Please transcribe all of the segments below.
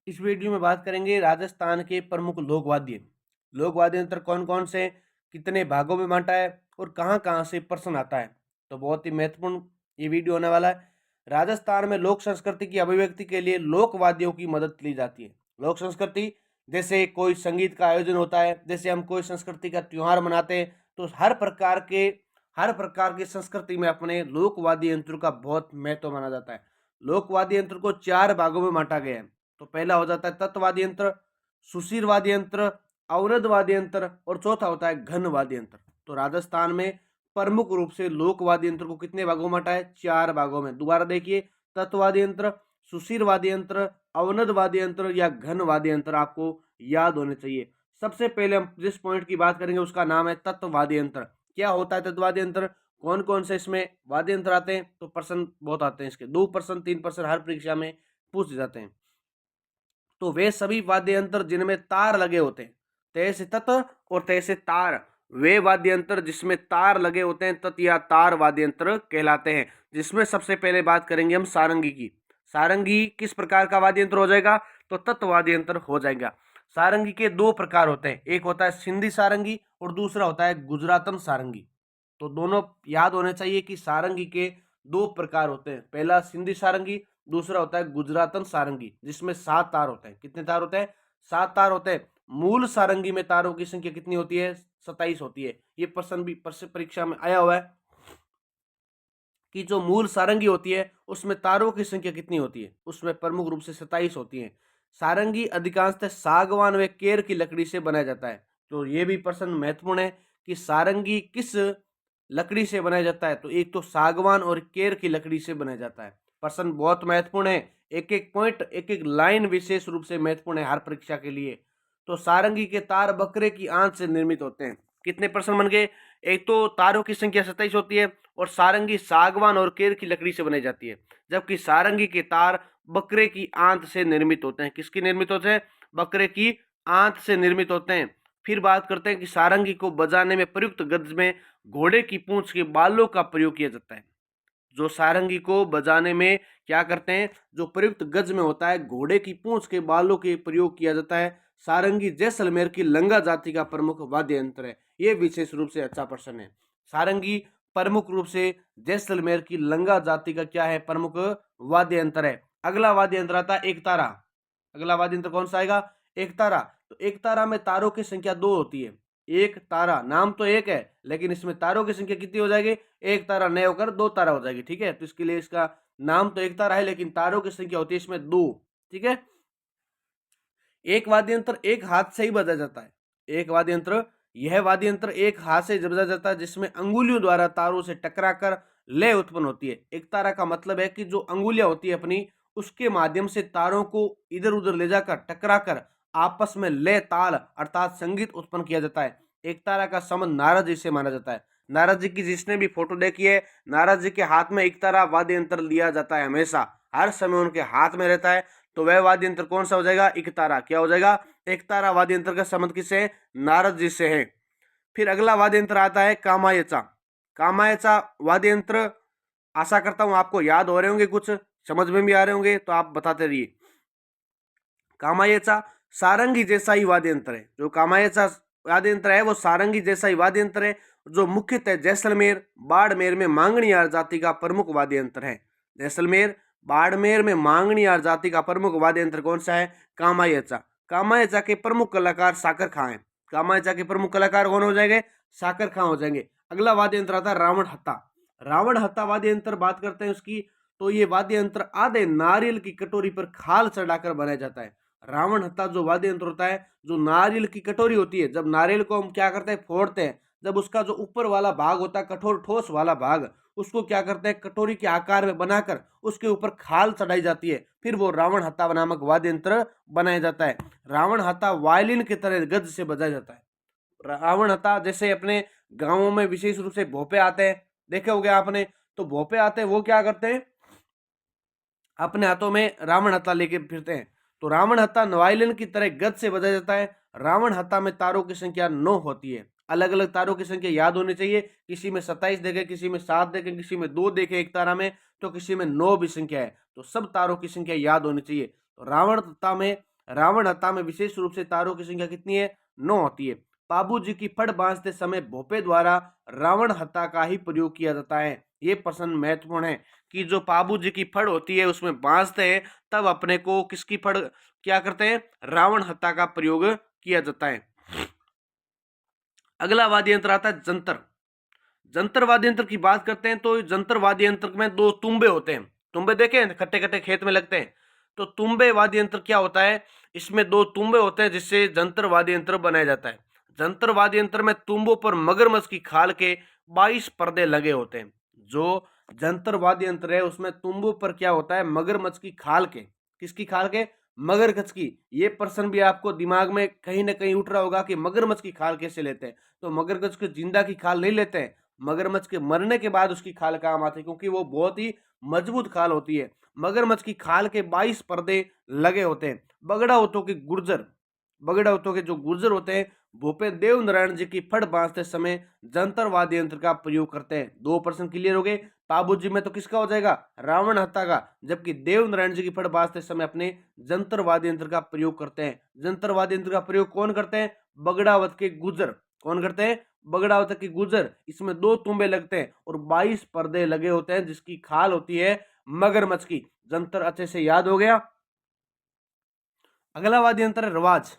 इस वीडियो में बात करेंगे राजस्थान के प्रमुख लोक वाद्य। लोक वाद्य यंत्र कौन कौन से, कितने भागों में बांटा है और कहाँ कहाँ से प्रश्न आता है। तो बहुत ही महत्वपूर्ण ये वीडियो होने वाला है। राजस्थान में लोक संस्कृति की अभिव्यक्ति के लिए लोक वाद्यों की मदद ली जाती है। लोक संस्कृति जैसे कोई संगीत का आयोजन होता है, जैसे हम कोई संस्कृति का त्योहार मनाते हैं, तो हर प्रकार की संस्कृति में अपने लोक वाद्य यंत्र का बहुत महत्व माना जाता है। लोक वाद्य यंत्र को 4 भागों में बांटा गया है। तो पहला हो जाता है तत्व वाद्य यंत्र, सुशीर वाद्य यंत्र, अवनद वाद्य यंत्र और चौथा होता है घन वाद्य यंत्र। तो राजस्थान में प्रमुख रूप से लोक वाद्य यंत्र को कितने भागों में बांटा है? 4 भागों में। दोबारा देखिए, तत्व वाद्य यंत्र, सुशीर वाद्य यंत्र, अवनद वाद्य यंत्र या घन वाद्य यंत्र आपको याद होने चाहिए। सबसे पहले हम जिस पॉइंट की बात करेंगे उसका नाम है तत्व वाद्य यंत्र। क्या होता है तत्व वाद्य यंत्र? कौन कौन से इसमें वाद्य यंत्र आते हैं? तो प्रश्न बहुत आते हैं इसके, 2%, 3% हर परीक्षा में पूछ जाते हैं। तो वे सभी वाद्य यंत्र जिनमें तार लगे होते हैं, तैसे तत् और तैसे तार, वे वाद्य यंत्र जिसमें तार लगे होते हैं तत् या तार वाद्य यंत्र कहलाते हैं। जिसमें सबसे पहले बात करेंगे हम सारंगी की। सारंगी किस प्रकार का वाद्य यंत्र हो जाएगा? तो तत् वाद्य यंत्र हो जाएगा। सारंगी के 2 प्रकार होते हैं, एक होता है सिंधी सारंगी और दूसरा होता है गुजरातन सारंगी। तो दोनों याद होने चाहिए कि सारंगी के 2 प्रकार होते हैं, पहला सिंधी सारंगी, दूसरा होता है गुजरातन सारंगी, जिसमें 7 तार होते हैं। कितने तार होते हैं? 7 तार होते हैं। मूल सारंगी में तारों की संख्या कितनी होती है? 27 होती है। ये प्रश्न भी परीक्षा में आया हुआ है कि जो मूल सारंगी होती है उसमें तारों की संख्या कितनी होती है? उसमें प्रमुख रूप से 27 होती है। सारंगी अधिकांशतः सागवान व केर की लकड़ी से बनाया जाता है। तो ये भी प्रश्न महत्वपूर्ण है कि सारंगी किस लकड़ी से बनाया जाता है? तो एक तो सागवान और केर की लकड़ी से बनाया जाता है। प्रश्न बहुत महत्वपूर्ण है, एक एक पॉइंट, एक एक लाइन विशेष रूप से महत्वपूर्ण है हर परीक्षा के लिए। तो सारंगी के तार बकरे की आंत से निर्मित होते हैं। कितने प्रश्न बन गए? एक तो तारों की संख्या 27 होती है और सारंगी सागवान और केर की लकड़ी से बनाई जाती है, जबकि सारंगी के तार बकरे की आंत से निर्मित होते हैं। किसकी निर्मित होते हैं? बकरे की आंत से निर्मित होते हैं। फिर बात करते हैं कि सारंगी को बजाने में प्रयुक्त गज में घोड़े की पूंछ के बालों का प्रयोग किया जाता है। जो सारंगी को बजाने में क्या करते हैं, जो प्रयुक्त गज में होता है, घोड़े की पूंछ के बालों के प्रयोग किया जाता है। सारंगी जैसलमेर की लंगा जाति का प्रमुख वाद्य यंत्र है। ये विशेष रूप से अच्छा प्रश्न है। सारंगी प्रमुख रूप से जैसलमेर की लंगा जाति का क्या है? प्रमुख वाद्य यंत्र है। अगला वाद्य यंत्र आता है एक तारा। अगला वाद्य यंत्र कौन सा आएगा? एक तारा। तो एक तारा में तारों की संख्या 2 होती है। एक तारा, नाम तो एक है लेकिन इसमें तारों की संख्या कितनी हो जाएगी? एक तारा नहीं होकर 2 तारा हो जाएगी। ठीक है, तो इसके लिए इसका नाम तो एक तारा है लेकिन तारों की संख्या होती है इसमें 2। ठीक है, एक वाद्य यंत्र एक हाथ से ही बजाया जाता है। एक वाद्य यंत्र, यह वाद्य यंत्र एक हाथ से बजाया जाता है जिसमें अंगुलियों द्वारा तारों से टकराकर लय उत्पन्न होती है। एक तारा का मतलब है कि जो अंगुलियां होती है अपनी, उसके माध्यम से तारों को इधर उधर ले जाकर टकराकर आपस में लय ताल अर्थात संगीत उत्पन्न किया जाता है। एक तारा का संबंध नारद जी से माना जाता है। नारद जी की जिसने भी फोटो देखी है, नारद जी के हाथ में एक तारा वाद्य यंत्र लिया जाता है, हमेशा हर समय उनके हाथ में रहता है। तो वह वाद्य यंत्र कौन सा हो जाएगा? एक तारा। क्या हो जाएगा? एक तारा वाद्य यंत्र का संबंध किससे है? नारद जी से है। फिर अगला वाद्य यंत्र आता है कामायचा। कामायचा वाद्य यंत्र, आशा करता हूं आपको याद हो रहे होंगे, कुछ समझ में भी आ रहे होंगे, तो आप बताते रहिए। कामायचा सारंगी जैसा ही वाद्य यंत्र है। जो कामायचा वाद्य यंत्र है वो सारंगी जैसा ही वाद्य यंत्र है, जो मुख्यतः जैसलमेर बाड़मेर में मांगणियार जाति का प्रमुख वाद्य यंत्र है। जैसलमेर बाड़मेर में मांगणियार जाति का प्रमुख वाद्य यंत्र कौन सा है? कामायचा। कामायचा के प्रमुख कलाकार साकर खां हैं। कामायचा के प्रमुख कलाकार कौन हो जाएंगे? साकर खां हो जाएंगे। अगला वाद्य यंत्र आता है रावण हत्ता। रावण हत्ता वाद्य यंत्र बात करते हैं उसकी, तो ये वाद्य यंत्र आधे नारियल की कटोरी पर खाल चढ़ाकर बनाया जाता है। रावण हत्ता जो वाद्य यंत्र होता है, जो नारियल की कटोरी होती है, जब नारियल को हम क्या करते हैं? फोड़ते हैं, जब उसका जो ऊपर वाला भाग होता है, कठोर ठोस वाला भाग, उसको क्या करते हैं? कटोरी के आकार में बनाकर उसके ऊपर खाल चढ़ाई जाती है, फिर वो रावण हत्ता नामक वाद्य यंत्र बनाया जाता है। रावण हत्ता वायलिन की तरह गज से बजाया जाता है। रावण हत्ता जैसे अपने गांवों में विशेष रूप से भोपे आते हैं, देखे होंगे आपने, तो भोपे आते हैं, वो क्या करते हैं? अपने हाथों में रावण हत्था लेके फिरते हैं। तो रावण हत्था वायलिन की तरह गज से बजाया जाता है। रावण हत्था में तारों की संख्या 9 होती है। अलग अलग तारों की संख्या याद होनी चाहिए। किसी में 27 देखे, किसी में 7 देखे, किसी में 2 देखे एक तारा में, तो किसी में 9 भी संख्या है। तो सब तारों की संख्या याद होनी चाहिए। तो रावण हत्था में रावण हत्था में विशेष रूप से तारों की संख्या कितनी है? 9 होती है। पाबू जी की फड़ बांधते समय भोपे द्वारा रावण हत्था का ही प्रयोग किया जाता है। ये प्रश्न महत्वपूर्ण है कि जो पाबू जी की फड़ होती है उसमें बांधते हैं, तब अपने को किसकी फड़ क्या करते हैं? रावण हत्था का प्रयोग किया जाता है। अगला वाद्य यंत्र आता है जंतर। जंतर वाद्य यंत्र की बात करते हैं तो जंतर वाद्य यंत्र में दो तुम्बे होते हैं। तुम्बे देखे हैं, खट्टे खट्टे खेत में लगते हैं। तो तुम्बे वाद्य यंत्र क्या होता है? इसमें दो तुम्बे होते हैं जिससे जंतर वाद्य यंत्र बनाया जाता है। जंतर वाद्य यंत्र में तुम्बों पर मगरमच्छ की खाल के 22 पर्दे लगे होते हैं। जो जंतर वाद्य यंत्र है उसमें तुम्बों पर क्या होता है? मगरमच्छ की खाल के। किसकी खाल के? मगरमच्छ की। ये प्रश्न भी आपको दिमाग में कहीं ना कहीं उठ रहा होगा कि मगरमच्छ की खाल कैसे लेते हैं? तो मगरमच्छ की जिंदा की खाल नहीं लेते हैं, मगरमच्छ के मरने के बाद उसकी खाल काम आती है, क्योंकि वो बहुत ही मजबूत खाल होती है। मगरमच्छ की खाल के 22 पर्दे लगे होते हैं। बगड़ाउतों के जो गुर्जर होते हैं, भूपे देव नारायण जी की फड़ बांधते समय जंतर वाद्य यंत्र का प्रयोग करते हैं। 2 प्रश्न क्लियर हो गए। पाबू जी में तो किसका हो जाएगा? रावण हत्था का। जबकि देव नारायण जी की फड़ बांधते समय अपने जंतर वाद्य यंत्र का प्रयोग करते हैं। जंतर वाद्य यंत्र का प्रयोग कौन करते हैं? बगड़ावत के गुर्जर। कौन करते हैं? बगड़ावत की गुजर। इसमें 2 तुम्बे लगते हैं और 22 पर्दे लगे होते हैं जिसकी खाल होती है मगरमच्छ की। जंतर अच्छे से याद हो गया। अगला वाद्य यंत्र है रवाज।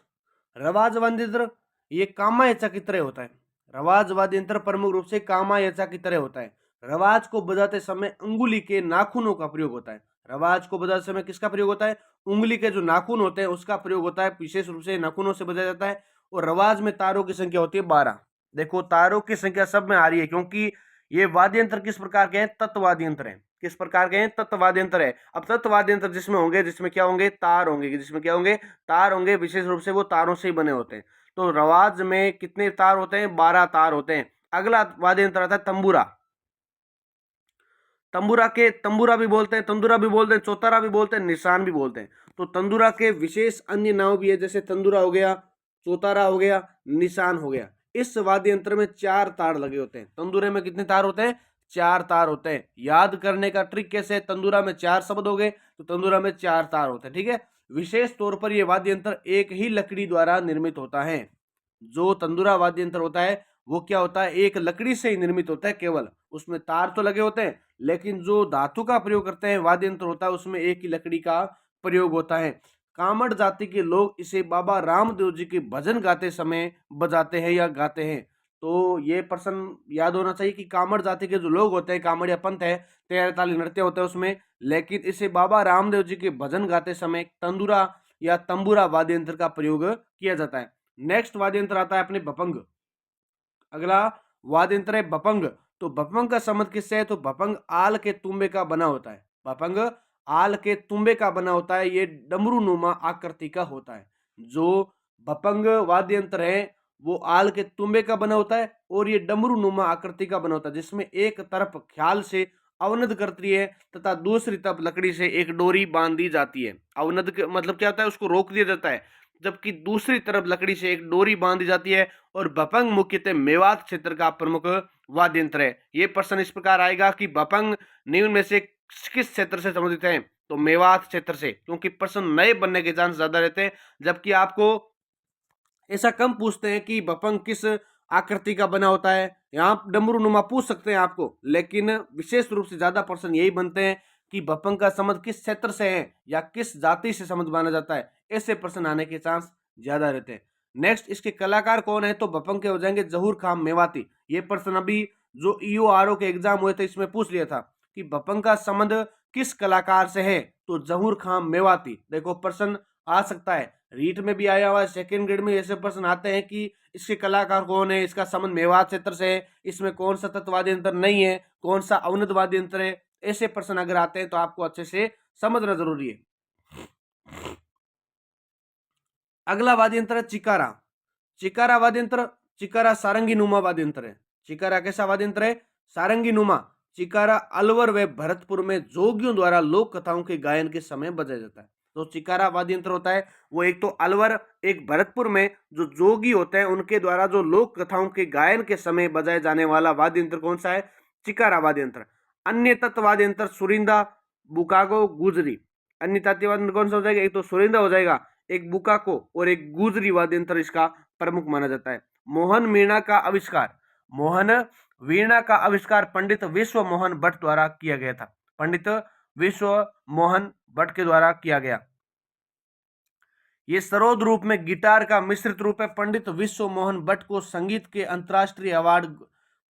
रवाज वाद्य यंत्र ये कामायचा की तरह होता है। रवाज वाद्य यंत्र प्रमुख रूप से कामायचा की तरह होता है। रवाज को बजाते समय अंगुली के नाखूनों का प्रयोग होता है। रवाज को बजाते समय किसका प्रयोग होता है? उंगली के जो नाखून होते हैं उसका प्रयोग होता है। विशेष रूप से नाखूनों से बजाया जाता है। और रवाज में तारों की संख्या होती है 12। देखो तारों की संख्या सब में आ रही है क्योंकि ये वाद्य यंत्र किस प्रकार के हैं? तत्वाद्य यंत्र हैं। किस प्रकार के हैं? तत्वाद्य यंत्र है। अब तत्वाद्य यंत्र जिसमें होंगे, जिसमें क्या होंगे? तार होंगे। जिसमें क्या होंगे? तार होंगे। विशेष रूप से वो तारों से ही बने होते हैं। तो रवाज में कितने तार होते हैं? 12 तार होते हैं। अगला वाद्य यंत्र आता है तंबूरा। तंबूरा भी बोलते हैं, तंदूरा भी बोलते हैं, चौतारा भी बोलते हैं, निशान भी बोलते हैं। तो तंदूरा के विशेष अन्य नाम भी है, जैसे तंदूरा हो गया, चौतारा हो गया, निशान हो गया। इस वाद्य यंत्र में 4 तार लगे होते हैं। तंदूरे में कितने तार होते हैं? 4 तार होते हैं। याद करने का ट्रिक कैसे है? तंदूरा में 4 शब्द हो गए तो तंदूरा में 4 तार होते हैं। ठीक है। विशेष तौर पर यह वाद्य यंत्र एक ही लकड़ी द्वारा निर्मित होता है। जो तंदूरा वाद्य यंत्र होता है वो क्या होता है? एक लकड़ी से ही निर्मित होता है केवल। उसमें तार तो लगे होते हैं लेकिन जो धातु का प्रयोग करते हैं वाद्य यंत्र होता है उसमें एक ही लकड़ी का प्रयोग होता है। कामड़ जाति के लोग इसे बाबा रामदेव जी के भजन गाते समय बजाते हैं या गाते हैं। तो ये प्रश्न याद होना चाहिए कि कामड़ जाति के जो लोग होते हैं, कामड़िया पंथ है, 13 ताली नृत्य होते हैं उसमें, लेकिन इसे बाबा रामदेव जी के भजन गाते समय तंदूरा या तंबूरा वाद्य यंत्र का प्रयोग किया जाता है। नेक्स्ट वाद्य यंत्र आता है अपने भपंग। अगला वाद्य यंत्र है भपंग। तो भपंग का संबंध किससे है? तो भपंग आल के तुम्बे का बना होता है। भपंग आल के तुम्बे का बना होता है। ये डमरू नुमा आकृति का होता है। जो भपंग वाद्य यंत्र है वो आल के तुम्बे का बना होता है और ये डमरू नुमा आकृति का बना होता है, जिसमें एक तरफ ख्याल से अवनद करती है तथा दूसरी तरफ लकड़ी से एक डोरी बांध दी जाती है। अवनद मतलब क्या होता है? उसको रोक दिया जाता है, जबकि दूसरी तरफ लकड़ी से एक डोरी बांध दी जाती है। और भपंग मुख्यतः मेवात क्षेत्र का प्रमुख वाद्य यंत्र है। ये प्रश्न इस प्रकार आएगा कि भपंग निम्न में से किस क्षेत्र से संबंधित है? तो मेवात क्षेत्र से, क्योंकि प्रश्न नए बनने के चांस ज्यादा रहते हैं, जबकि आपको ऐसा कम पूछते हैं कि भपंग किस आकृति का बना होता है। यहाँ डमरू नुमा पूछ सकते हैं आपको, लेकिन विशेष रूप से ज्यादा प्रश्न यही बनते हैं कि भपंग का संबंध किस क्षेत्र से है या किस जाति से संबंध माना जाता है। ऐसे प्रश्न आने के चांस ज्यादा रहते हैं। नेक्स्ट इसके कलाकार कौन है? तो भपंग के हो जाएंगे जहूर खान मेवाती। ये प्रश्न अभी जो ईओआरओ के एग्जाम हुए थे इसमें पूछ लिया था कि भपंग का संबंध किस कलाकार से है? तो जहूर खान मेवाती। देखो प्रश्न आ सकता है, रीट में भी आया हुआ है, सेकंड ग्रेड में ऐसे प्रश्न आते हैं कि इसके कलाकार कौन है, इसका संबंध मेवात क्षेत्र से है, इसमें कौन सा तत्वाद्य यंत्र नहीं है, कौन सा अवनद वाद्य यंत्र है। ऐसे प्रश्न अगर आते हैं तो आपको अच्छे से समझना जरूरी है। अगला वाद्य यंत्र है चिकारा। चिकारा वाद्य यंत्र, चिकारा सारंगी नुमा वाद्य यंत्र है। चिकारा कैसा वाद्य यंत्र है? सारंगी नुमा। चिकारा अलवर व भरतपुर में जोगियों द्वारा लोक कथाओं के गायन के समय बजाया जाता है। तो चिकारा वाद्य यंत्र होता है वो एक तो अलवर, एक भरतपुर में जो जोगी होते हैं उनके द्वारा जो लोक कथाओं के गायन के समय बजाए जाने वाला वाद्य यंत्र कौन सा है? चिकारा वाद्य यंत्र। अन्य तत्व वाद्य यंत्र सुरिंदा, बुकागो, गुजरी। अन्य तत्व वाद्य यंत्र कौन सा हो जाएगा? एक तो सुरिंदा हो जाएगा, एक बुकाको और एक गुजरी वाद्य यंत्र इसका प्रमुख माना जाता है। मोहन वीणा का आविष्कार, मोहन वीणा का आविष्कार पंडित विश्व मोहन भट्ट द्वारा किया गया था। पंडित विश्व मोहन भट्ट के द्वारा किया गया। ये सरोद रूप में गिटार का मिश्रित रूप है। पंडित विश्व मोहन भट्ट को संगीत के अंतर्राष्ट्रीय अवार्ड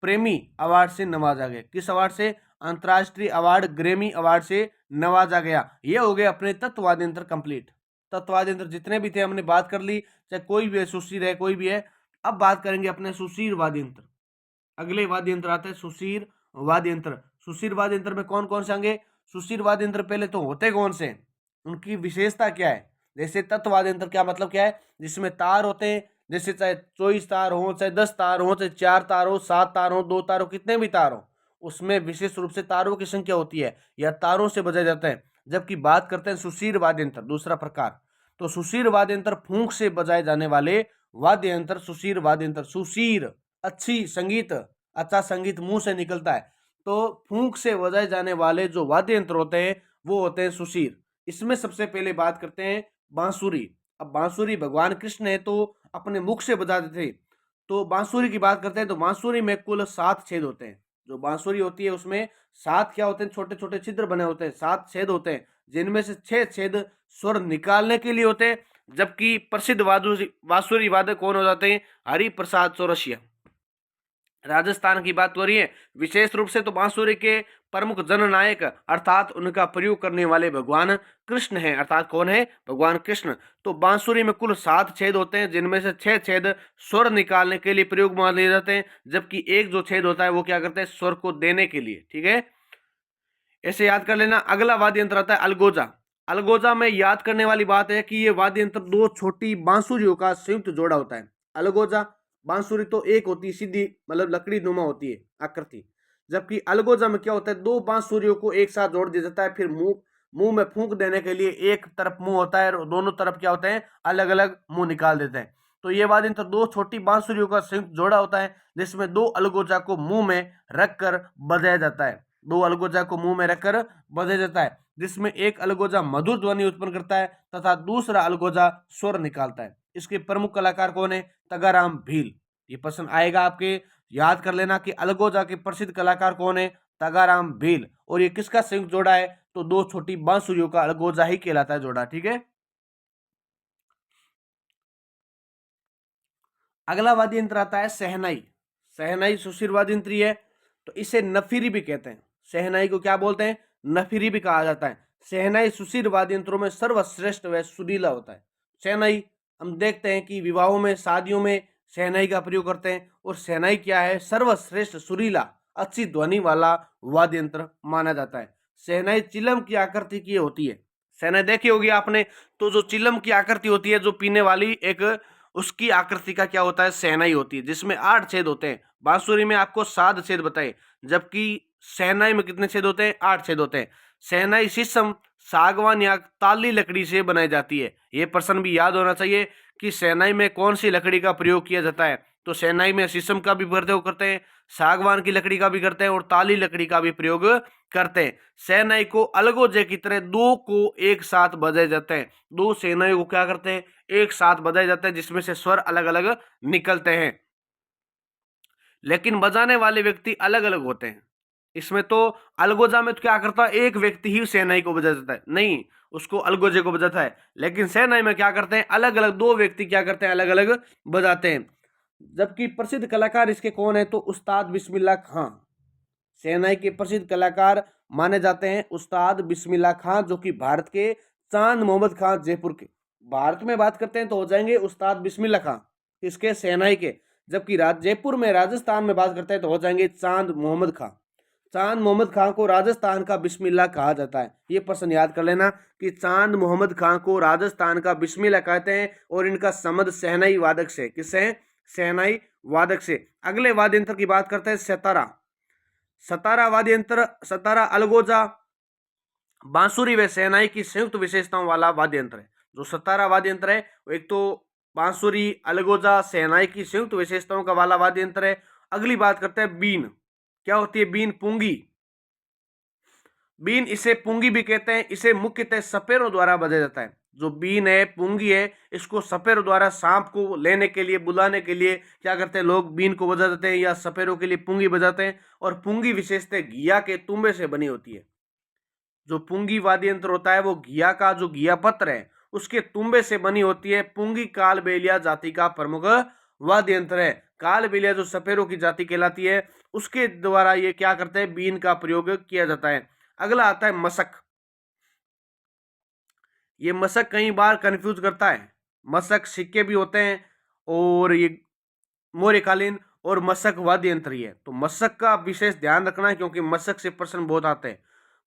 प्रेमी अवार्ड से नवाजा गया। किस अवार्ड से? अंतर्राष्ट्रीय अवार्ड ग्रेमी अवार्ड से नवाजा गया। ये हो गए अपने तत्ववाद्य यंत्र कंप्लीट। तत्ववाद्य यंत्र जितने भी थे हमने बात कर ली, चाहे कोई भी है, सुशीर है, कोई भी है। अब बात करेंगे अपने सुशीर वाद्य यंत्र। अगले वाद्य यंत्र आते हैं सुशीर वाद्य यंत्र। सुशीर वाद्य यंत्र में कौन कौन से आएंगे? सुशीर वाद्य यंत्र पहले तो होते कौन से, उनकी विशेषता क्या है? जैसे तत्ववाद्य यंत्र क्या मतलब क्या है? जिसमें तार होते हैं, जैसे चाहे 24 तार हो, चाहे 10 तार हो, चाहे 4 तार हो, 7 तार हो, 2 तार हो, कितने भी तार हो, उसमें विशेष रूप से तारों की संख्या होती है या तारों से बजाए जाते हैं। जबकि बात करते हैं सुशीर वाद्य यंत्र, दूसरा प्रकार, तो सुशीर वाद्य यंत्र फूंक से बजाए जाने वाले वाद्य यंत्र सुशीर वाद्य यंत्र। सुशीर अच्छी संगीत, अच्छा संगीत मुंह से निकलता है, तो फूंक से बजाए जाने वाले जो वाद्य यंत्र होते हैं वो होते हैं सुशीर। इसमें सबसे पहले बात करते हैं बांसुरी। अब बांसुरी भगवान कृष्ण है तो अपने मुख से बजाते थे, तो बांसुरी की बात करते हैं तो बांसुरी में कुल 7 छेद होते हैं। जो बांसुरी होती है उसमें 7 क्या होते हैं? छोटे छोटे छिद्र बने होते हैं, 7 छेद होते हैं, जिनमें से 6 छेद स्वर निकालने के लिए होते हैं। जबकि प्रसिद्ध बांसुरी वादक कौन हो जाते हैं? हरिप्रसाद चौरसिया। राजस्थान की बात हो रही है विशेष रूप से, तो बांसुरी के प्रमुख जननायक अर्थात उनका प्रयोग करने वाले भगवान कृष्ण हैं। अर्थात कौन है? भगवान कृष्ण। तो बांसुरी में कुल 7 छेद होते हैं, जिनमें से 6 छेद स्वर निकालने के लिए प्रयोग में लिए जाते हैं, जबकि एक जो छेद होता है वो क्या करते हैं? स्वर को देने के लिए। ठीक है, ऐसे याद कर लेना। अगला वाद्य यंत्र आता है अलगोजा। अलगोजा में याद करने वाली बात है कि ये वाद्य यंत्र 2 छोटी बांसुरियों का संयुक्त जोड़ा होता है। अलगोजा, बांसुरी तो एक होती है सीधी, मतलब लकड़ी नुमा होती है आकृति, जबकि अलगोजा में क्या होता है? 2 बांसुरियों को एक साथ जोड़ दिया जाता है, फिर मुंह मुंह में फूंक देने के लिए एक तरफ मुंह होता है और दोनों तरफ क्या होते हैं? अलग अलग मुंह निकाल देते हैं। तो ये वाद्य यंत्र 2 छोटी बांसुरियों का संयुक्त जोड़ा होता है, जिसमें 2 अलगोजा को मुंह में रखकर बजाया जाता है। 2 अलगोजा को मुंह में रखकर बजाया जाता है, जिसमें एक अलगोजा मधुर ध्वनि उत्पन्न करता है तथा दूसरा अलगोजा स्वर निकालता है। इसके प्रमुख कलाकार कौन है? तगाराम भील। ये प्रश्न आएगा आपके, याद कर लेना कि अलगोजा के प्रसिद्ध कलाकार कौन है? तगाराम भील। और ये किसका संयुक्त जोड़ा है? तो 2 छोटी बांसुरियों का अलगोजा ही कहलाता है जोड़ा। ठीक है, अगला वाद्य यंत्र आता है शहनाई। शहनाई सुशीर वाद्य यंत्र ही है, तो इसे नफीरी भी कहते हैं। शहनाई को क्या बोलते हैं? नफीरी भी कहा जाता है। शहनाई सुशीर वाद्य यंत्रों में सर्वश्रेष्ठ व सुरीला होता है। शहनाई हम देखते हैं कि विवाहों में, शादियों में शहनाई का प्रयोग करते हैं, और शहनाई क्या है? सर्वश्रेष्ठ सुरीला अच्छी ध्वनि वाला वाद्य यंत्र माना जाता है। शहनाई चिलम की आकृति की होती है। शहनाई देखी होगी आपने, तो जो चिलम की आकृति होती है, जो पीने वाली एक, उसकी आकृति का क्या होता है? शहनाई होती है, जिसमें 8 छेद होते हैं। बांसुरी में आपको 7 छेद बताए, जबकि शहनाई में कितने छेद होते हैं? 8 छेद होते हैं। शहनाई शीशम, सागवान या ताली लकड़ी से बनाई जाती है। ये प्रश्न भी याद होना चाहिए कि शहनाई में कौन सी लकड़ी का प्रयोग किया जाता है। तो शहनाई में शीशम का भी प्रयोग करते हैं, सागवान की लकड़ी का भी करते हैं, और ताली लकड़ी का भी प्रयोग करते हैं। शहनाई को अलगोजे की तरह 2 को एक साथ बजाए जाते हैं। 2 शहनाई को क्या करते हैं? एक साथ बजाए जाते हैं, जिसमें से स्वर अलग अलग निकलते हैं, लेकिन बजाने वाले व्यक्ति अलग अलग होते हैं। इसमें तो अलगोजा में तो क्या करता है? एक व्यक्ति ही शहनाई को बजा जाता है, नहीं, उसको अलगोजे को बजाता है। लेकिन शहनाई में क्या करते हैं? अलग अलग 2 व्यक्ति क्या करते हैं? अलग अलग बजाते हैं। जबकि प्रसिद्ध कलाकार इसके कौन है? तो उस्ताद बिस्मिल्लाह खां। शहनाई के प्रसिद्ध कलाकार माने जाते हैं उस्ताद बिस्मिल्लाह खां, जो कि भारत के चांद मोहम्मद खां जयपुर के। भारत में बात करते हैं तो हो जाएंगे उस्ताद बिस्मिल्लाह खां, इसके शहनाई के। जबकि जयपुर में, राजस्थान में बात करते हैं तो हो जाएंगे चांद मोहम्मद खां। चांद मोहम्मद खां को राजस्थान का बिस्मिल्लाह कहा जाता है। ये प्रश्न याद कर लेना कि चांद मोहम्मद खां को राजस्थान का बिस्मिल्लाह कहते हैं, और इनका संबंध शहनाई वादक से, किससे? शहनाई वादक से। अगले वाद्य यंत्र की बात करते हैं सतारा। सतारा वाद्य यंत्र, सतारा अलगोजा, बांसुरी व शहनाई की संयुक्त विशेषताओं वाला वाद्य यंत्र है। जो सतारा वाद्य यंत्र है वो एक तो बांसुरी, अलगोजा, शहनाई की संयुक्त विशेषताओं का वाला वाद्य यंत्र है। अगली बात करते हैं बीन। क्या होती है बीन? पुंगी। बीन, इसे पुंगी भी कहते हैं। इसे मुख्यतः सपेरों द्वारा बजाया जाता है। जो बीन है, पुंगी है, इसको सपेरों द्वारा सांप को लेने के लिए, बुलाने के लिए क्या करते हैं लोग, बीन को बजा देते हैं या सपेरों के लिए पुंगी बजाते हैं। और पुंगी विशेषतः घिया के तुम्बे से बनी होती है। जो पुंगी वाद्य यंत्र होता है वो घिया का जो घिया पत्र है उसके तुम्बे से बनी होती है। पुंगी कालबेलिया जाति का प्रमुख वाद्य यंत्र है। कालबेलिया जो सपेरों की जाति कहलाती है उसके द्वारा ये क्या करते हैं, बीन का प्रयोग किया जाता है। अगला आता है मशक। ये मशक कई बार कंफ्यूज करता है। मशक सिक्के भी होते हैं और ये मौर्यकालीन और मशक वाद्य यंत्र ही है। तो मशक का विशेष ध्यान रखना है क्योंकि मशक से प्रश्न बहुत आते हैं।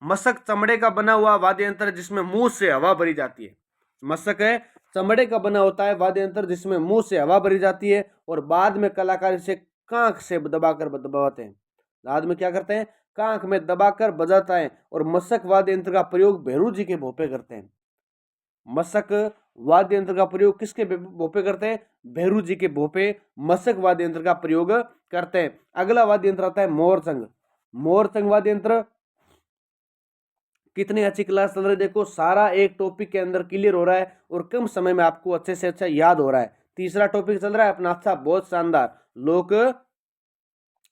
मशक चमड़े का बना हुआ वाद्य यंत्र है जिसमें मुंह से हवा भरी जाती है। मशक है चमड़े का बना होता है वाद्य यंत्र जिसमें मुंह से हवा भरी जाती है और बाद में कलाकार इसे कांख से दबाकर दबाते हैं। बाद में क्या करते हैं, कांख में दबाकर बजाता है। और मशक वाद्य यंत्र का प्रयोग भैरू जी के भोपे करते हैं। मशक वाद्य यंत्र का प्रयोग किसके भोपे करते हैं, भैरू जी के भोपे मशक वाद्य यंत्र का प्रयोग करते हैं। अगला वाद्य यंत्र आता है मोरचंग। मोरचंग वाद्य यंत्र, कितनी अच्छी क्लास चल रही है, देखो सारा एक टॉपिक के अंदर क्लियर हो रहा है और कम समय में आपको अच्छे से अच्छा याद हो रहा है। तीसरा टॉपिक चल रहा है अपना अच्छा, बहुत शानदार, लोक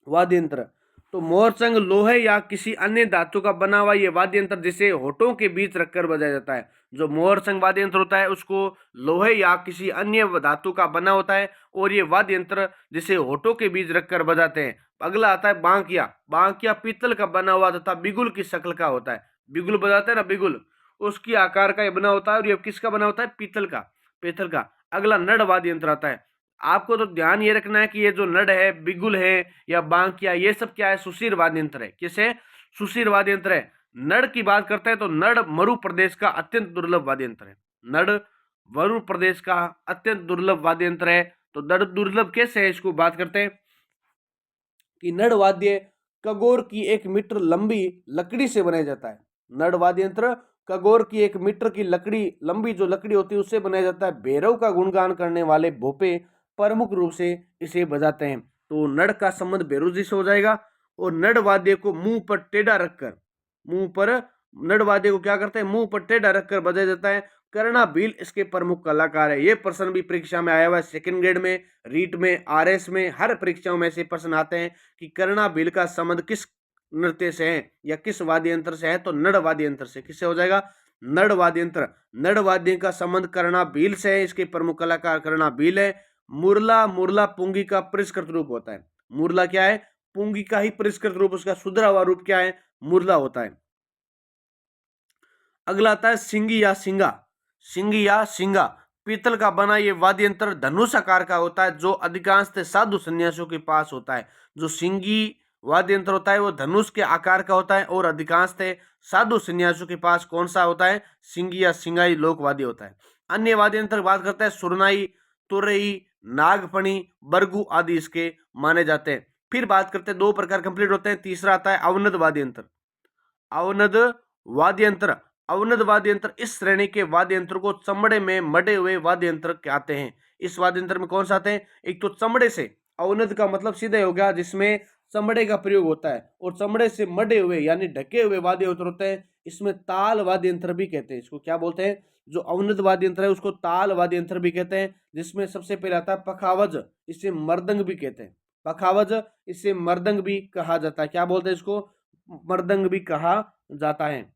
वाद्य यंत्र। तो मोरचंग लोहे या किसी अन्य धातु का बना हुआ ये वाद्य यंत्र जिसे होठों के बीच रखकर बजाया जाता है। जो मोरचंग वाद्य यंत्र होता है उसको लोहे या किसी अन्य धातु का बना होता है और ये वाद्य यंत्र जिसे होठों के बीच रखकर बजाते हैं। अगला आता है बांकिया। बांकिया पीतल का बना हुआ तथा बिगुल की शक्ल का होता है। बिगुल बजाते हैं ना, बिगुल, उसकी आकार का ये बना होता है और ये किसका बना होता है, पीतल का। अगला नड़ वाद्य यंत्र आता है। आपको तो ध्यान ये रखना है कि ये जो नड है, बिगुल है या बांकिया, ये सब क्या है, सुशीर वाद्य यंत्र है। किसे, सुशीर वाद्य यंत्र है। नड़ की बात करते हैं तो नड़ मरु प्रदेश का अत्यंत दुर्लभ वाद्य यंत्र है। नड़ मरु प्रदेश का अत्यंत दुर्लभ वाद्य यंत्र है। तो नड़ दुर्लभ कैसे है, इसको बात करते हैं कि नड़ वाद्य कगोर की 1 मीटर लंबी लकड़ी से बनाया जाता है। नड़ वाद्य यंत्र कगोर की 1 मीटर की लकड़ी, लंबी जो लकड़ी होती है उससे बनाया जाता है। भैरव का गुणगान करने वाले भोपे प्रमुख रूप से इसे बजाते हैं। तो नड़ का संबंध भैरव जी से हो जाएगा। और नड़ वाद्य को मुंह पर टेढ़ा रखकर, मुंह पर, नड़ वाद्य को क्या करते हैं, मुंह पर टेढ़ा रखकर बजाया जाता है। कर्णा भील इसके प्रमुख कलाकार है। ये प्रश्न भी परीक्षा में आया हुआ है, सेकंड ग्रेड में, रीट में, आरएस में, हर परीक्षाओं में से प्रश्न आते हैं कि कर्णा भील का संबंध किस नृत्य से है या किस वाद्य यंत्र से है। तो नड़ वाद्य यंत्र से। किससे हो जाएगा, नड़ वाद्य यंत्र। नड़ वाद्य का संबंध कर्णा भील से है। इसके प्रमुख कलाकार कर्णा भील है। मुरला, मुरला पुंगी का परिष्कृत रूप होता है। मुरला क्या है, पुंगी का ही परिष्कृत रूप, उसका सुधरा हुआ रूप क्या है, मुरला होता है। अगला आता है सिंगी या सिंगा। सिंगी या सिंगा पीतल का बना ये वाद्य यंत्र धनुष आकार का होता है जो अधिकांश साधु संन्यासियों के पास होता है। जो सिंगी वाद्य यंत्र होता है वो धनुष के आकार का होता है और अधिकांश साधु संन्यासियों के पास कौन सा होता है, सिंगी या सिंगाई लोक वाद्य होता है। अन्य वाद्य यंत्र बात करते हैं सुरनाई, तुरई, नागफणी, बरगू आदि इसके माने जाते हैं। फिर बात करते हैं, 2 प्रकार कंप्लीट होते हैं। तीसरा आता है अवनद वाद्य यंत्र। अवनद वाद्य यंत्र, अवनद वाद्य यंत्र इस श्रेणी के वाद्य यंत्र को चमड़े में मढ़े हुए वाद्य यंत्र कहते हैं। इस वाद्य यंत्र में कौन सा आते हैं, एक तो चमड़े से, अवनद का मतलब सीधे हो गया जिसमें चमड़े का प्रयोग होता है, और चमड़े से मढ़े हुए यानी ढके हुए वाद्य यंत्र होते हैं। इसमें ताल वाद्य यंत्र भी कहते हैं। इसको क्या बोलते हैं, जो अवनद वाद्य यंत्र है उसको ताल वाद्य यंत्र भी कहते हैं। जिसमें सबसे पहले आता है पखावज, इसे मर्दंग भी कहते हैं। पखावज, इसे मर्दंग भी कहा जाता है। क्या बोलते हैं इसको, मर्दंग भी कहा जाता है।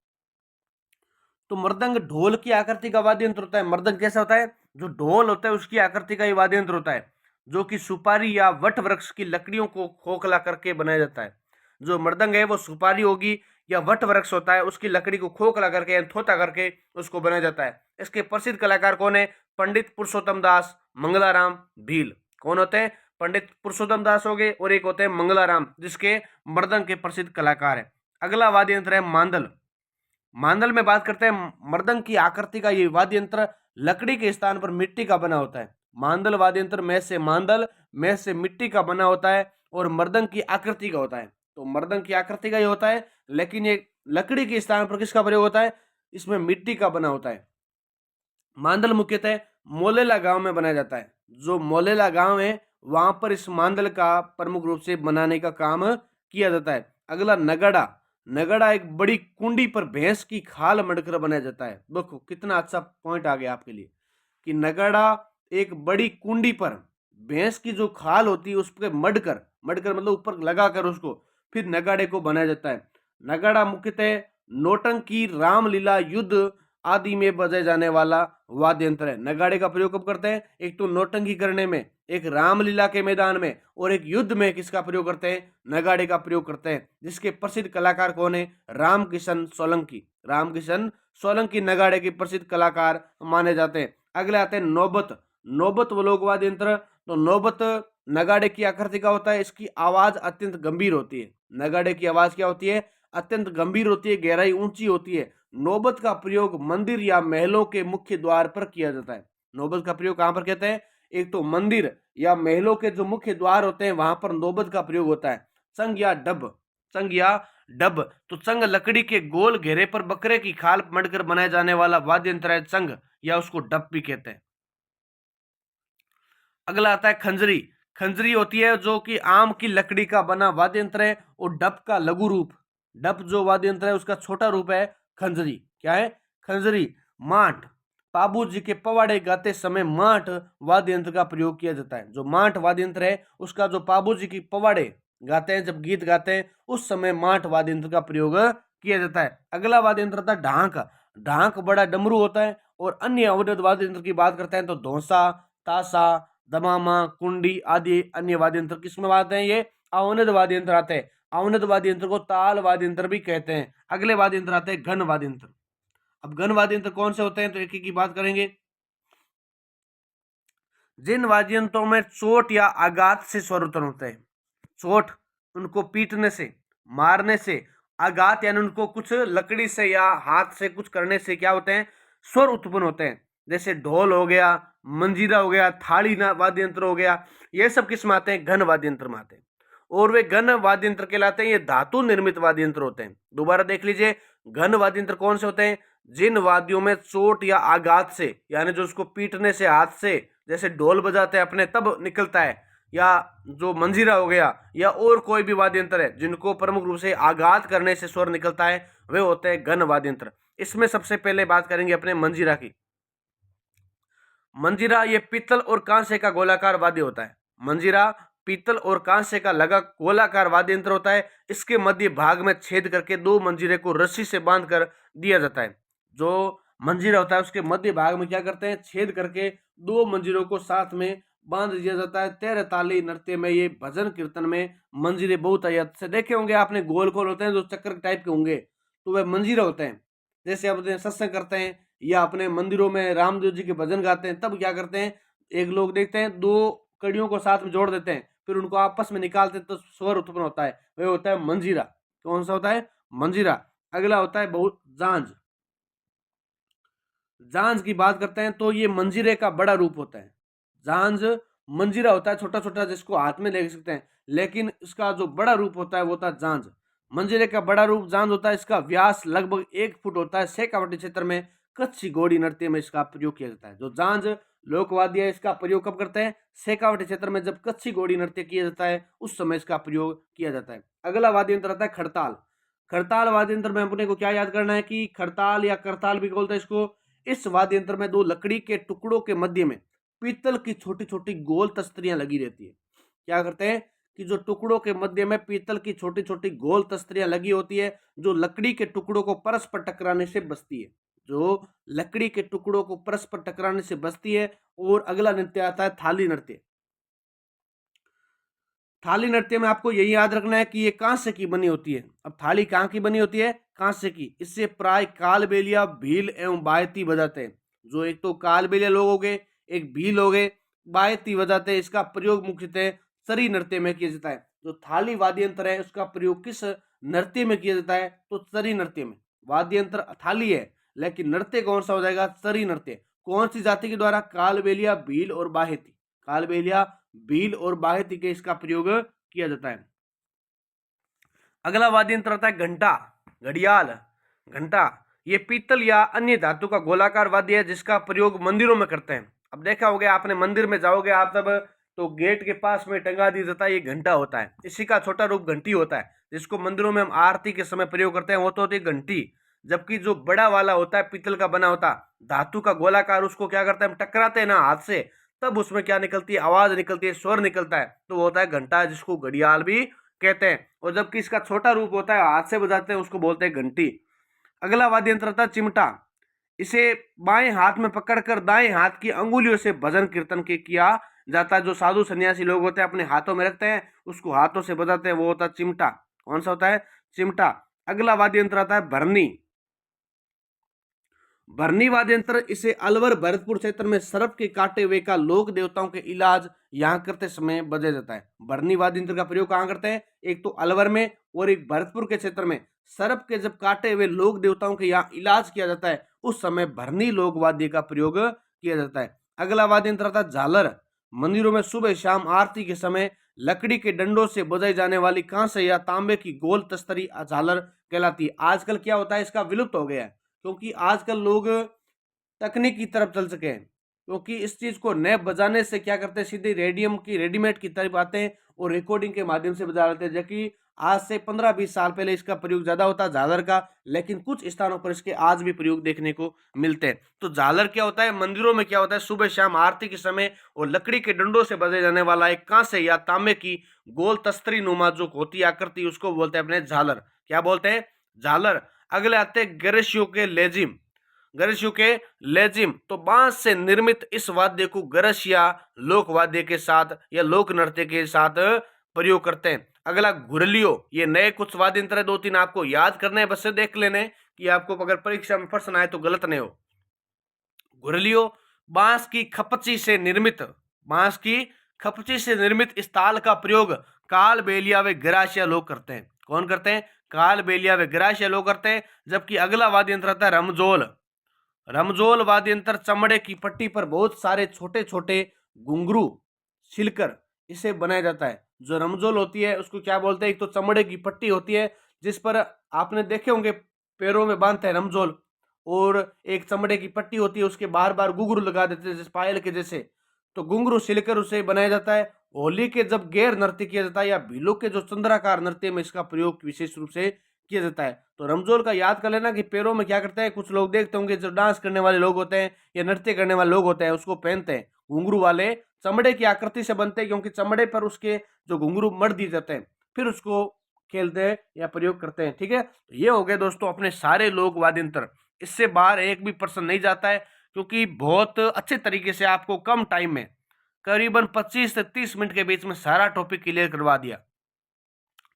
तो मृदंग ढोल की आकृति का वाद्य यंत्र होता है। मृदंग कैसा होता है, जो ढोल होता है उसकी आकृति का ये वाद्य यंत्र होता है जो कि सुपारी या वट वृक्ष की लकड़ियों को खोखला करके बनाया जाता है। जो मृदंग है वो सुपारी होगी या वट वृक्ष होता है उसकी लकड़ी को खोखला करके या थोथा करके उसको बनाया जाता है। इसके प्रसिद्ध कलाकार कौन है, पंडित पुरुषोत्तम दास, मंगलाराम भील। कौन होते हैं, पंडित पुरुषोत्तम दास हो गए और एक होते हैं मंगलाराम, जिसके मृदंग के प्रसिद्ध कलाकार है। अगला वाद्य यंत्र है मांदल। मांदल में बात करते हैं, मृदंग की आकृति का ये वाद्य यंत्र लकड़ी के स्थान पर मिट्टी का बना होता है। मांदल वाद्य यंत्र में से मांदल में से मिट्टी का बना होता है और मृदंग की आकृति का होता है। तो मृदंग की आकृति का ये होता है, लेकिन ये लकड़ी के स्थान पर किसका प्रयोग होता है, इसमें मिट्टी का बना होता है। मांदल मुख्यतः मोलेला गांव में बनाया जाता है। जो मोलेला गांव है वहां पर इस मांदल का प्रमुख रूप से बनाने का काम किया जाता है। अगला नगाड़ा। नगाड़ा एक बड़ी कुंडी पर भैंस की खाल मढ़कर बनाया जाता है। देखो कितना अच्छा पॉइंट आ गया आपके लिए कि नगाड़ा एक बड़ी कुंडी पर भैंस की जो खाल होती है उस पर मढ़कर मढ़कर मतलब ऊपर लगाकर उसको फिर नगाड़े को बनाया जाता है। नगाड़ा मुख्यतः नौटंकी, रामलीला, युद्ध आदि में बजाए जाने वाला वाद्य यंत्र है। नगाड़े का प्रयोग कब करते हैं? एक तो नौटंकी करने में, एक रामलीला के मैदान में, और एक युद्ध में किसका प्रयोग करते हैं? नगाड़े का प्रयोग करते हैं। जिसके प्रसिद्ध कलाकार कौन है? रामकिशन सोलंकी। रामकिशन सोलंकी नगाड़े के प्रसिद्ध कलाकार माने जाते हैं। अगले आते हैं नौबत। नौबत वो लोक वाद्य यंत्र। तो नौबत नगाड़े की आकृति का होता है। इसकी आवाज अत्यंत गंभीर होती है। नगाड़े की आवाज क्या होती है? अत्यंत गंभीर होती है, गहराई ऊंची होती है। नौबत का प्रयोग मंदिर या महलों के मुख्य द्वार पर किया जाता है। नौबत का प्रयोग कहां पर कहते हैं? एक तो मंदिर या महलों के जो मुख्य द्वार होते हैं वहां पर नौबत का प्रयोग होता है। चंग या डब। चंग या डब। तो चंग लकड़ी के गोल घेरे पर बकरे की खाल मढ़कर बनाया जाने वाला वाद्य यंत्र है चंग, या उसको डब भी कहते हैं। अगला आता है खंजरी। खंजरी होती है जो कि आम की लकड़ी का बना वाद्य यंत्र है और डब का लघु रूप। डब जो वाद्य यंत्र है उसका छोटा रूप है खंजरी। क्या है? खंजरी। माठ। बाबू जी के पवाड़े गाते समय माठ वाद्य यंत्र का प्रयोग किया जाता है। जो माठ वाद्य यंत्र है उसका जो बाबू जी की पवाड़े गाते हैं, जब गीत गाते हैं उस समय माठ वाद्य यंत्र का प्रयोग किया जाता है। अगला वाद्य यंत्र था ढाक। ढाक बड़ा डमरू होता है। और अन्य अवरोध वाद्य यंत्र की बात करते हैं तो धौंसा, ताशा, दमामा, कुंडी आदि अन्य वाद्य यंत्र किसमें आते हैं? ये अवनद वाद्य यंत्र आते हैं। अवनद वाद्य यंत्र को ताल वाद्य यंत्र भी कहते हैं। अगले वाद्य यंत्र आते हैं घन वाद्य यंत्र। अब घन वाद्य यंत्र कौन से होते हैं? तो एक एक की बात करेंगे। जिन वाद्य यंत्रों में चोट या आघात से स्वर उत्पन्न होते हैं। चोट, उनको पीटने से, मारने से, आघात यानी उनको कुछ लकड़ी से या हाथ से कुछ करने से क्या होते हैं? स्वर उत्पन्न होते हैं। जैसे ढोल हो गया, मंजीरा हो गया, थाली वाद्य यंत्र हो गया, ये सब किस में आते हैं? घन वाद्य यंत्र में आते हैं। और वे घन वाद्य यंत्र कहलाते हैं। ये धातु निर्मित वाद्य यंत्र होते हैं। दोबारा देख लीजिए, घन वाद्य यंत्र कौन से होते हैं? जिन वाद्यों में चोट या आघात से, यानी जो उसको पीटने से, हाथ से, जैसे ढोल बजाते हैं अपने तब निकलता है, या जो मंजीरा हो गया, या और कोई भी वाद्य यंत्र है जिनको प्रमुख रूप से आघात करने से स्वर निकलता है, वे होते हैं घन वाद्य यंत्र। इसमें सबसे पहले बात करेंगे अपने मंजीरा की। मंजीरा ये पीतल और कांसे का गोलाकार वाद्य होता है। मंजीरा पीतल और कांसे का लगा गोलाकार वाद्य यंत्र होता है। इसके मध्य भाग में छेद करके दो मंजीरे को रस्सी से बांध कर दिया जाता है। जो मंजीरा होता है उसके मध्य भाग में क्या करते हैं? छेद करके दो मंजीरों को साथ में बांध दिया जाता है। तेरह ताली नृत्य में, ये भजन कीर्तन में मंजीरे बहुत आयत से देखे होंगे आपने। गोल गोल होते हैं जो चक्कर टाइप के होंगे, तो वह मंजीरा होते हैं। जैसे अपने सत्संग करते हैं या अपने मंदिरों में रामदेव जी के भजन गाते हैं, तब क्या करते हैं? एक लोग देखते हैं दो कड़ियों को साथ में जोड़ देते हैं, फिर उनको आपस में निकालते हैं तो स्वर उत्पन्न होता है, वह होता है मंजीरा। कौन सा होता है? मंजीरा। अगला होता है बहुत जांज। जांज की बात करते हैं तो ये मंजीरे का बड़ा रूप होता है। जांज मंजीरा होता है छोटा छोटा जिसको हाथ में ले सकते हैं, लेकिन इसका जो बड़ा रूप होता है वो होता है जांज। मंजीरे का बड़ा रूप जांज होता है। इसका व्यास लगभग 1 फुट होता है। शेखावटी क्षेत्र में कच्छी घोड़ी नृत्य में इसका प्रयोग किया जाता है। जो जांज लोकवाद्य है इसका प्रयोग कब करते हैं? शेखावटी क्षेत्र में जब कच्छी घोड़ी नृत्य किया जाता है उस समय इसका प्रयोग किया जाता है। अगला वाद्य यंत्र आता है खड़ताल। खड़ताल वाद्य यंत्र में अपने को क्या याद करना है कि खड़ताल या करताल भी बोलते हैं इसको। इस वाद्य यंत्र में दो लकड़ी के टुकड़ों के मध्य में पीतल की छोटी छोटी गोल तस्तरियां लगी रहती है। क्या करते हैं कि जो टुकड़ों के मध्य में पीतल की छोटी छोटी गोल तस्तरियां लगी होती है, जो लकड़ी के टुकड़ों को परस्पर टकराने से बचती है। जो लकड़ी के टुकड़ों को परस्पर टकराने से बचती है। और अगला नृत्य आता है थाली नृत्य। थाली नृत्य में आपको यही याद रखना है कि ये कांसे की बनी होती है। अब थाली कहाँ की बनी होती है? कांसे की। इससे प्राय कालबेलिया, भील एवं बायती बजाते हैं। जो एक तो कालबेलिया लोग हो गए, एक भील हो गए, बायती बजाते हैं। इसका प्रयोग मुख्यतः सरी नृत्य में किया जाता है। जो थाली वाद्य यंत्र है उसका प्रयोग किस नृत्य में किया जाता है? तो सरी नृत्य में। वाद्य यंत्र थाली है लेकिन नृत्य कौन सा हो जाएगा? सरी नृत्य। कौन सी जाति के द्वारा? कालबेलिया, भील और बाहेती। कालबेलिया, भील और बाहेती के इसका प्रयोग किया जाता है। अगला वाद्य यंत्र आता है घंटा, घड़ियाल। घंटा ये पीतल या अन्य धातु का गोलाकार वाद्य है जिसका प्रयोग मंदिरों में करते हैं। अब देखा होगा आपने, मंदिर में जाओगे आप तब तो गेट के पास में टंगा दी जाता है, ये घंटा होता है। इसी का छोटा रूप घंटी होता है। जिसको मंदिरों में हम आरती के समय प्रयोग करते हैं वो तो होती है घंटी। जबकि जो बड़ा वाला होता है पीतल का बना होता धातु का गोलाकार, उसको क्या करते हैं हम टकराते हैं ना हाथ से, तब उसमें क्या निकलती है, आवाज निकलती है, स्वर निकलता है, तो वो होता है घंटा, जिसको घड़ियाल भी कहते हैं। और जबकि इसका छोटा रूप होता है हाथ से बजाते हैं, उसको बोलते हैं घंटी। अगला वाद्य यंत्र था चिमटा। इसे बाएं हाथ में पकड़कर दाएं हाथ की अंगुलियों से भजन कीर्तन के किया जाता है। जो साधु सन्यासी लोग होते हैं अपने हाथों में रखते हैं, उसको हाथों से बजाते हैं, वो होता है चिमटा। कौन सा होता है? चिमटा। अगला वाद्य यंत्र आता है भरनी। भरनी वाद्य यंत्र इसे अलवर भरतपुर क्षेत्र में सर्प के काटे हुए का लोक देवताओं के इलाज यहाँ करते समय बजाया जाता है। भरनी वाद्य यंत्र का प्रयोग कहाँ करते हैं? एक तो अलवर में और एक भरतपुर के क्षेत्र में। सर्प के जब काटे हुए लोक देवताओं के यहाँ इलाज किया जाता है, उस समय भरनी लोक वाद्य का प्रयोग किया जाता है। अगला वाद्य यंत्र था झालर। मंदिरों में सुबह शाम आरती के समय लकड़ी के डंडों से बजाई जाने वाली कांसे या तांबे की गोल तस्तरी झालर कहलाती है। आजकल क्या होता है, इसका विलुप्त हो गया है, क्योंकि आजकल लोग तकनीक की तरफ चल सके हैं। क्योंकि इस चीज को न बजाने से क्या करते हैं, सीधे रेडियम की रेडीमेड की तरफ आते हैं और रिकॉर्डिंग के माध्यम से बजा लेते हैं। जबकि आज से 15-20 साल पहले इसका प्रयोग ज्यादा होता है झालर का, लेकिन कुछ स्थानों पर इसके आज भी प्रयोग देखने को मिलते हैं। तो झालर क्या होता है, मंदिरों में क्या होता है, सुबह शाम आरती के समय और लकड़ी के डंडों से बजाए जाने वाला एक कांसे या तांबे की गोल तस्तरी नुमा जो होती है आकृति, उसको बोलते हैं अपने झालर। क्या बोलते हैं? झालर। अगले आते हैं गरसियों के लेजिम। गरसियों के लेजिम तो बांस से निर्मित इस वाद्य को गरस या लोक वाद्य के साथ या लोक नृत्य के साथ प्रयोग करते हैं। अगला घुरलियो। ये नए कुछ वाद्य यंत्र है, 2-3 आपको याद करने हैं, बस से देख लेने कि आपको अगर परीक्षा में प्रश्न आए तो गलत नहीं हो। घुरलियो बांस की खपची से निर्मित, बांस की खपची से निर्मित इस ताल का प्रयोग काल बेलिया व गरासिया लोग करते हैं। कौन करते हैं? काल बेलिया व गरासिया लोग करते हैं। जबकि अगला वाद्य यंत्र आता है रमजोल। रमजोल वाद्य यंत्र चमड़े की पट्टी पर बहुत सारे छोटे छोटे घुंघरू छिलकर इसे बनाया जाता है। जो रमजोल होती है उसको क्या बोलते हैं? एक तो चमड़े की पट्टी होती है जिस पर आपने देखे होंगे पैरों में बांधते हैं रमजोल, और एक चमड़े की पट्टी होती है, उसके बार बार घुंघरू लगा देते हैं जैसे पायल के जैसे, तो घुंघरू छिलकर उसे बनाया जाता है। होली के जब गैर नृत्य किया जाता है या भीलों के जो चंद्राकार नृत्य में इसका प्रयोग विशेष रूप से किया जाता है। तो रमजोल का याद कर लेना कि पैरों में क्या करते हैं, कुछ लोग देखते होंगे जो डांस करने वाले लोग होते हैं या नृत्य करने वाले लोग होते हैं उसको पहनते हैं घुंघरू वाले, चमड़े की आकृति से बनते हैं, क्योंकि चमड़े पर उसके जो घुंघरू मर दिए जाते हैं, फिर उसको खेलते हैं या प्रयोग करते हैं। ठीक है, तो ये हो गए दोस्तों अपने सारे लोक वाद्य यंत्र। इससे बाहर एक भी प्रश्न नहीं जाता है, क्योंकि बहुत अच्छे तरीके से आपको कम टाइम में करीबन 25 से 30 मिनट के बीच में सारा टॉपिक क्लियर करवा दिया।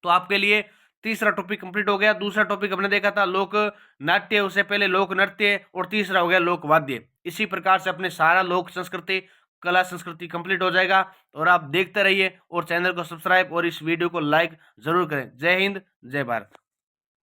तो आपके लिए तीसरा टॉपिक कंप्लीट हो गया। दूसरा टॉपिक हमने देखा था लोक नाट्य, उससे पहले लोक नृत्य, और तीसरा हो गया लोक वाद्य। इसी प्रकार से अपने सारा लोक संस्कृति कला संस्कृति कंप्लीट हो जाएगा। और आप देखते रहिए और चैनल को सब्सक्राइब और इस वीडियो को लाइक जरूर करें। जय हिंद, जय भारत।